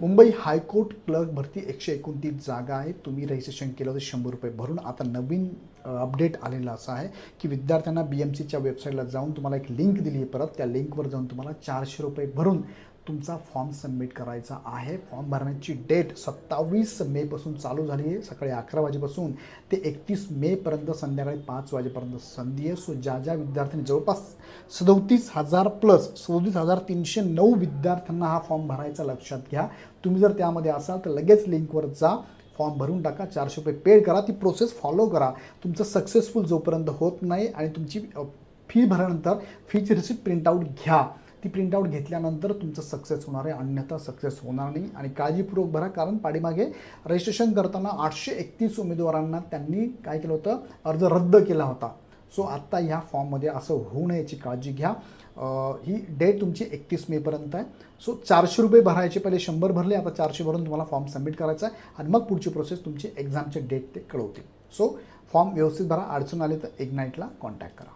Mumbai high court clerk भरती 129 जागा आहे. तुम्ही रजिस्ट्रेशन केलं होतं 100 रुपये भरून. आता नवीन अपडेट आलेला असा आहे की विद्यार्थ्यांना BMCच्या वेबसाईटला जाऊन तुम्हाला एक लिंक दिली आहे. परत त्या लिंकवर जाऊन तुम्हाला 400 रुपये भरून तुमचा फॉर्म सबमिट करायचा आहे. फॉर्म भरण्याची डेट 27 मेपासून चालू झाली आहे. सकाळी 11 वाजेपासून ते 31 मेपर्यंत संध्याकाळी 5 वाजेपर्यंत संधी आहे. सो ज्या विद्यार्थ्यांनी जवळपास 37,000 प्लस 37,309 विद्यार्थ्यांना हा फॉर्म भरायचा, लक्षात घ्या. तुम्ही जर त्यामध्ये असाल तर लगेच लिंकवर जा, फॉर्म भरून टाका, 400 रुपये पेड करा, ती प्रोसेस फॉलो करा. तुमचं सक्सेसफुल जोपर्यंत होत नाही आणि तुमची फी भरल्यानंतर फीची रिसिप्ट प्रिंटआउट घ्या. ती प्रिंटआउट घेतल्यानंतर तुमचं सक्सेस होणार आहे, अन्यथा सक्सेस होणार नाही. आणि काळजीपूर्वक भरा, कारण पाठीमागे रजिस्ट्रेशन करताना 831 उमेदवारांना त्यांनी काय केलं होतं, अर्ज रद्द केला होता. सो आत्ता ह्या फॉर्ममध्ये असं होऊ नये याची काळजी घ्या. ही डेट तुमची 31 मेपर्यंत आहे. सो 400 रुपये भरायचे, पहिले 100 भरले, आता 400 भरून तुम्हाला फॉर्म सबमिट करायचा आहे आणि मग पुढची प्रोसेस तुमची एक्झामचे डेट ते कळवतील. सो फॉर्म व्यवस्थित भरा. अडचण आली तर इग्नाईटला कॉन्टॅक्ट करा.